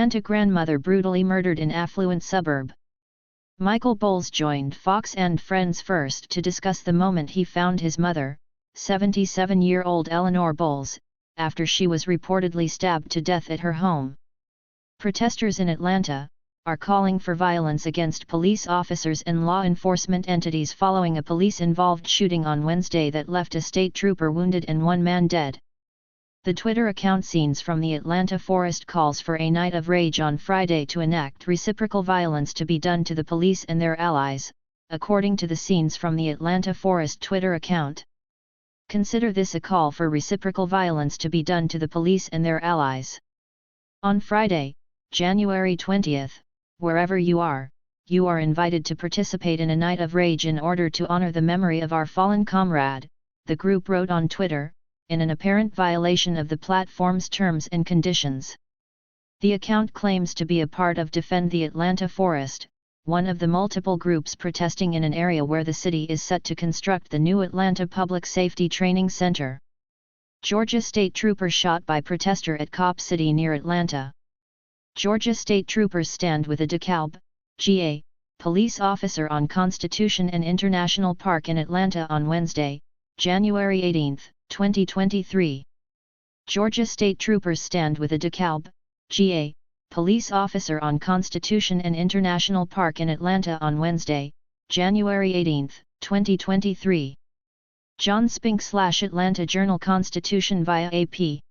Atlanta grandmother brutally murdered in affluent suburb. Michael Bowles joined Fox and Friends first to discuss the moment he found his mother, 77-year-old Eleanor Bowles, after she was reportedly stabbed to death at her home. Protesters in Atlanta are calling for violence against police officers and law enforcement entities following a police-involved shooting on Wednesday that left a state trooper wounded and one man dead. The Twitter account Scenes from the Atlanta Forest calls for a night of rage on Friday to enact reciprocal violence to be done to the police and their allies, according to the Scenes from the Atlanta Forest Twitter account. Consider this a call for reciprocal violence to be done to the police and their allies. On Friday, January 20th, wherever you are invited to participate in a night of rage in order to honor the memory of our fallen comrade, the group wrote on Twitter, in an apparent violation of the platform's terms and conditions. The account claims to be a part of Defend the Atlanta Forest, one of the multiple groups protesting in an area where the city is set to construct the new Atlanta Public Safety Training Center. Georgia State Trooper shot by protester at Cop City near Atlanta. Georgia State Troopers stand with a DeKalb, GA, police officer on Constitution and International Park in Atlanta on Wednesday, January 18, 2023. Georgia State Troopers stand with a DeKalb, GA, police officer on Constitution and International Park in Atlanta on Wednesday, January 18, 2023. John Spink / Atlanta Journal-Constitution via AP.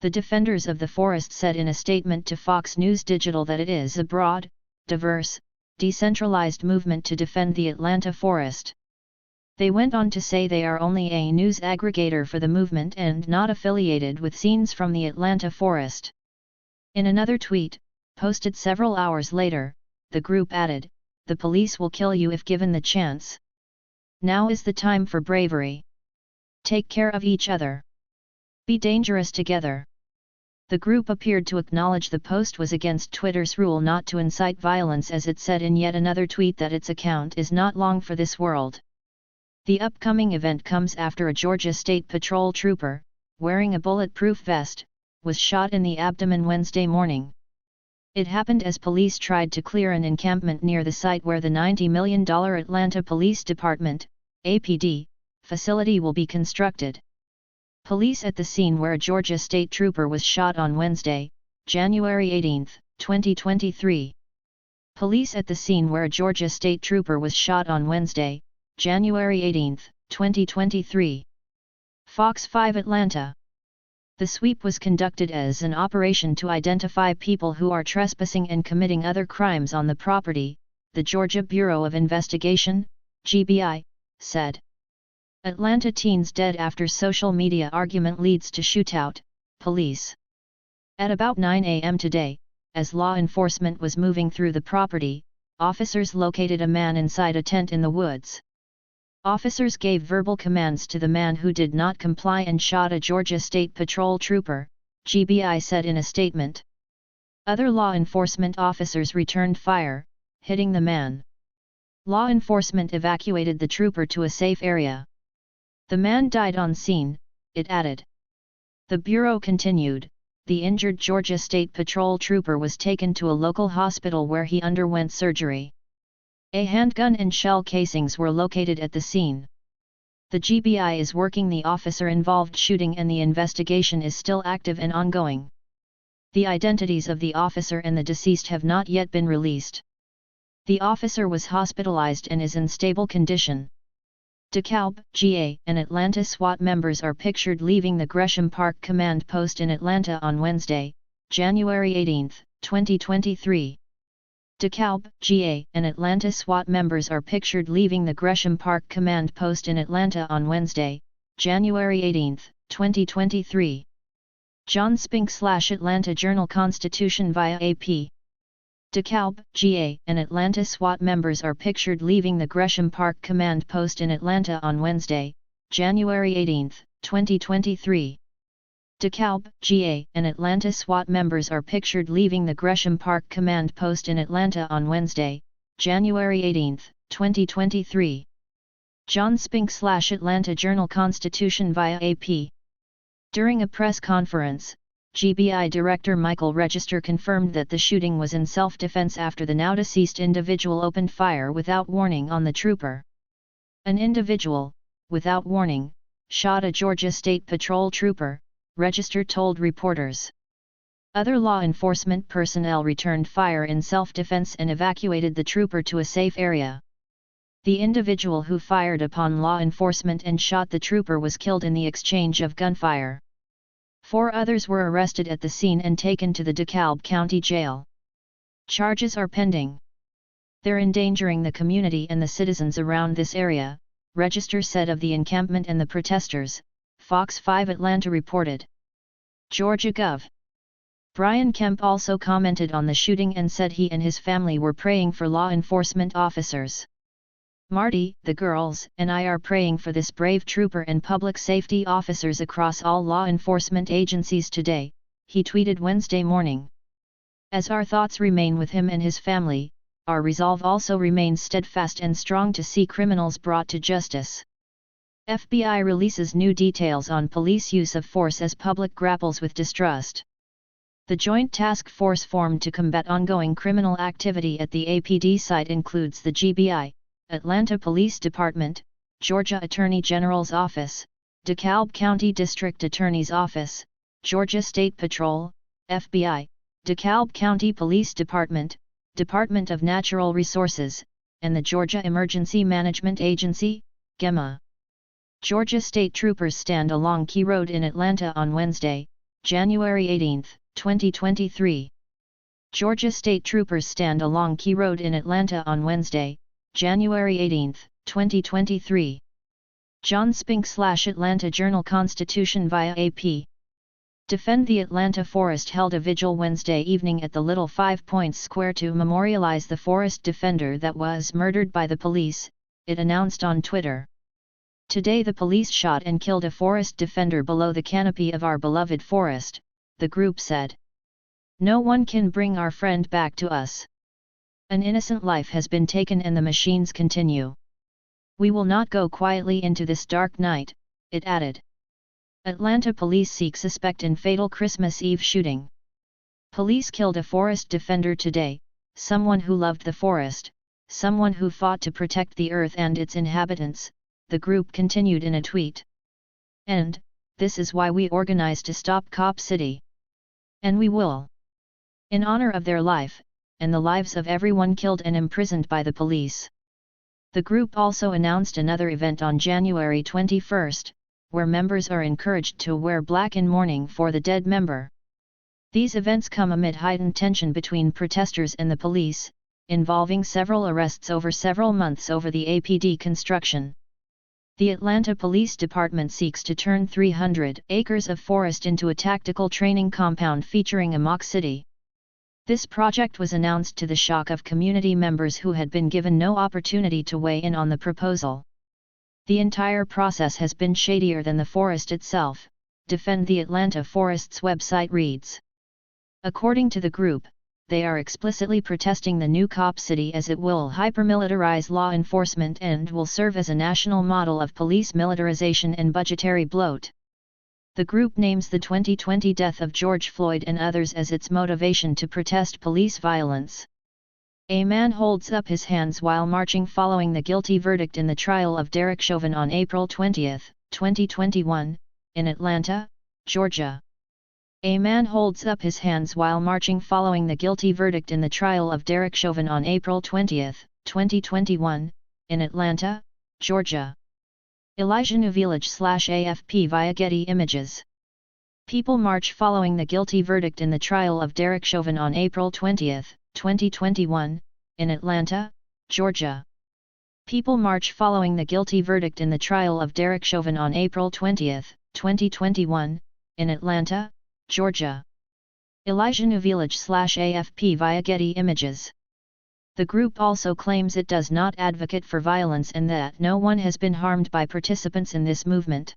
The defenders of the forest said in a statement to Fox News Digital that it is a broad, diverse, decentralized movement to defend the Atlanta forest. They went on to say they are only a news aggregator for the movement and not affiliated with Scenes from the Atlanta Forest. In another tweet, posted several hours later, the group added, "The police will kill you if given the chance. Now is the time for bravery. Take care of each other. Be dangerous together." The group appeared to acknowledge the post was against Twitter's rule not to incite violence, as it said in yet another tweet that its account is not long for this world. The upcoming event comes after a Georgia State Patrol trooper, wearing a bulletproof vest, was shot in the abdomen Wednesday morning. It happened as police tried to clear an encampment near the site where the $90 million Atlanta Police Department, APD, facility will be constructed. Police at the scene where a Georgia State Trooper was shot on Wednesday, January 18, 2023. Police at the scene where a Georgia State Trooper was shot on Wednesday, January 18, 2023. Fox 5 Atlanta. The sweep was conducted as an operation to identify people who are trespassing and committing other crimes on the property, the Georgia Bureau of Investigation, GBI, said. Atlanta teens dead after social media argument leads to shootout, police. At about 9 a.m. today, as law enforcement was moving through the property, officers located a man inside a tent in the woods. Officers gave verbal commands to the man who did not comply and shot a Georgia State Patrol trooper, GBI said in a statement. Other law enforcement officers returned fire, hitting the man. Law enforcement evacuated the trooper to a safe area. The man died on scene, it added. The Bureau continued, the injured Georgia State Patrol trooper was taken to a local hospital where he underwent surgery. A handgun and shell casings were located at the scene. The GBI is working the officer-involved shooting and the investigation is still active and ongoing. The identities of the officer and the deceased have not yet been released. The officer was hospitalized and is in stable condition. DeKalb, GA, and Atlanta SWAT members are pictured leaving the Gresham Park Command Post in Atlanta on Wednesday, January 18, 2023. DeKalb, GA, and Atlanta SWAT members are pictured leaving the Gresham Park Command Post in Atlanta on Wednesday, January 18, 2023. John Spink / Atlanta Journal-Constitution via AP. DeKalb, GA, and Atlanta SWAT members are pictured leaving the Gresham Park Command Post in Atlanta on Wednesday, January 18, 2023. DeKalb, GA, and Atlanta SWAT members are pictured leaving the Gresham Park Command Post in Atlanta on Wednesday, January 18, 2023. John Spink / Atlanta Journal-Constitution via AP. During a press conference, GBI Director Michael Register confirmed that the shooting was in self-defense after the now-deceased individual opened fire without warning on the trooper. An individual, without warning, shot a Georgia State Patrol trooper, Register told reporters. Other law enforcement personnel returned fire in self-defense and evacuated the trooper to a safe area. The individual who fired upon law enforcement and shot the trooper was killed in the exchange of gunfire. 4 others were arrested at the scene and taken to the DeKalb County Jail. Charges are pending. They're endangering the community and the citizens around this area, Register said of the encampment and the protesters, Fox 5 Atlanta reported. Georgia Gov. Brian Kemp also commented on the shooting and said he and his family were praying for law enforcement officers. Marty, the girls, and I are praying for this brave trooper and public safety officers across all law enforcement agencies today, he tweeted Wednesday morning. As our thoughts remain with him and his family, our resolve also remains steadfast and strong to see criminals brought to justice. FBI releases new details on police use of force as public grapples with distrust. The joint task force formed to combat ongoing criminal activity at the APD site includes the GBI, Atlanta Police Department, Georgia Attorney General's Office, DeKalb County District Attorney's Office, Georgia State Patrol, FBI, DeKalb County Police Department, Department of Natural Resources, and the Georgia Emergency Management Agency, GEMA. Georgia State troopers stand along Key Road in Atlanta on Wednesday, January 18, 2023. Georgia State troopers stand along Key Road in Atlanta on Wednesday, January 18, 2023. John Spink / Atlanta Journal-Constitution via AP. Defend the Atlanta Forest held a vigil Wednesday evening at the Little 5 Points Square to memorialize the forest defender that was murdered by the police, it announced on Twitter. Today the police shot and killed a forest defender below the canopy of our beloved forest, the group said. No one can bring our friend back to us. An innocent life has been taken and the machines continue. We will not go quietly into this dark night, it added. Atlanta police seek suspect in fatal Christmas Eve shooting. Police killed a forest defender today, someone who loved the forest, someone who fought to protect the earth and its inhabitants, the group continued in a tweet. And, this is why we organized to stop Cop City. And we will. In honor of their life, and the lives of everyone killed and imprisoned by the police. The group also announced another event on January 21, where members are encouraged to wear black in mourning for the dead member. These events come amid heightened tension between protesters and the police, involving several arrests over several months over the APD construction. The Atlanta Police Department seeks to turn 300 acres of forest into a tactical training compound featuring a mock city. This project was announced to the shock of community members who had been given no opportunity to weigh in on the proposal. The entire process has been shadier than the forest itself, Defend the Atlanta Forest's website reads. According to the group, they are explicitly protesting the new Cop City as it will hypermilitarize law enforcement and will serve as a national model of police militarization and budgetary bloat. The group names the 2020 death of George Floyd and others as its motivation to protest police violence. A man holds up his hands while marching following the guilty verdict in the trial of Derek Chauvin on April 20, 2021, in Atlanta, Georgia. A man holds up his hands while marching following the guilty verdict in the trial of Derek Chauvin on April 20, 2021, in Atlanta, Georgia. Elijah New Village / AFP via Getty Images. People march following the guilty verdict in the trial of Derek Chauvin on April 20, 2021, in Atlanta, Georgia. People march following the guilty verdict in the trial of Derek Chauvin on April 20, 2021, in Atlanta, Georgia. Elijah New Village / AFP via Getty Images. The group also claims it does not advocate for violence and that no one has been harmed by participants in this movement.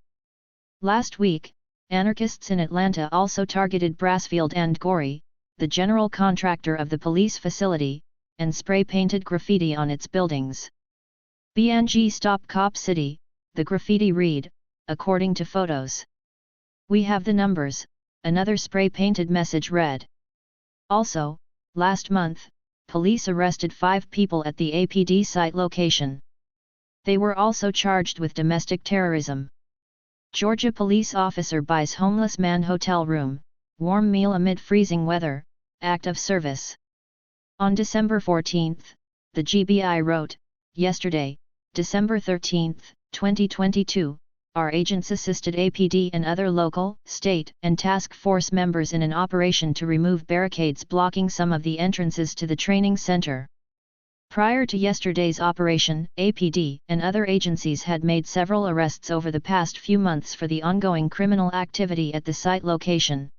Last week, anarchists in Atlanta also targeted Brassfield and Gorey, the general contractor of the police facility, and spray-painted graffiti on its buildings. BNG Stop Cop City, the graffiti read, according to photos. We have the numbers, another spray-painted message read. Also, last month, police arrested 5 people at the APD site location. They were also charged with domestic terrorism. Georgia police officer buys homeless man hotel room, warm meal amid freezing weather, act of service. On December 14, the GBI wrote, yesterday, December 13, 2022, our agents assisted APD and other local, state, and task force members in an operation to remove barricades blocking some of the entrances to the training center. Prior to yesterday's operation, APD and other agencies had made several arrests over the past few months for the ongoing criminal activity at the site location.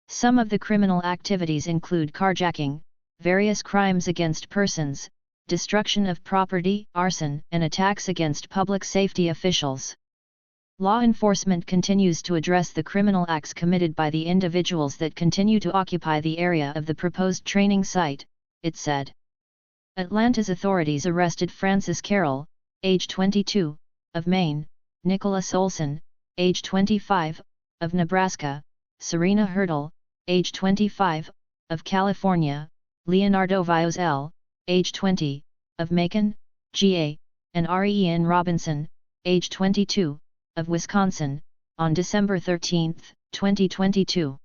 Some of the criminal activities include carjacking, various crimes against persons, destruction of property, arson, and attacks against public safety officials. Law enforcement continues to address the criminal acts committed by the individuals that continue to occupy the area of the proposed training site, it said. Atlanta's authorities arrested Francis Carroll, age 22, of Maine, Nicholas Olson, age 25, of Nebraska, Serena Hurdle, age 25, of California, Leonardo Vios L., age 20, of Macon, GA, and Ian Robinson, age 22, of Wisconsin, on December 13, 2022.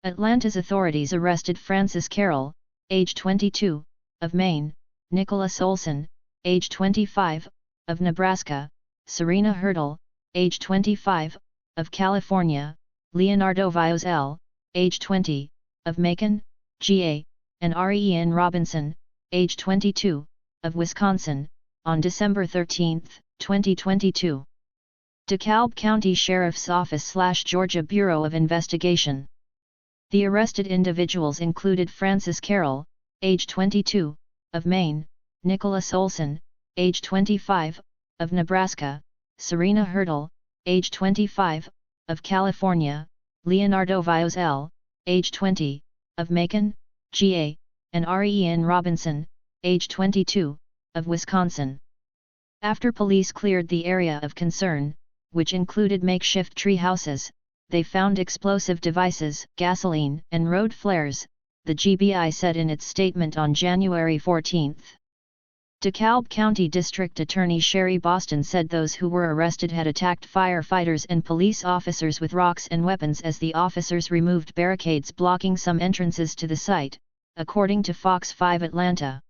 Atlanta's authorities arrested Francis Carroll, age 22, of Maine, Nicholas Olson, age 25, of Nebraska, Serena Hurdle, age 25, of California, Leonardo Vios L., age 20, of Macon, GA, and Ian Robinson, age 22, of Wisconsin, on December 13, 2022. DeKalb County Sheriff's Office/Georgia Bureau of Investigation. The arrested individuals included Francis Carroll, age 22, of Maine, Nicholas Olson, age 25, of Nebraska, Serena Hurdle, age 25, of California, Leonardo Vios L., age 20, of Macon, GA, and Ian Robinson, age 22, of Wisconsin. After police cleared the area of concern, which included makeshift tree houses, they found explosive devices, gasoline, and road flares, the GBI said in its statement on January 14. DeKalb County District Attorney Sherry Boston said those who were arrested had attacked firefighters and police officers with rocks and weapons as the officers removed barricades blocking some entrances to the site, according to Fox 5 Atlanta.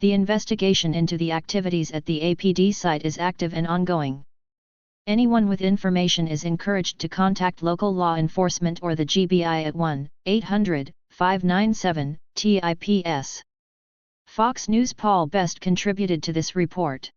The investigation into the activities at the APD site is active and ongoing. Anyone with information is encouraged to contact local law enforcement or the GBI at 1-800-597-TIPS. Fox News' Paul Best contributed to this report.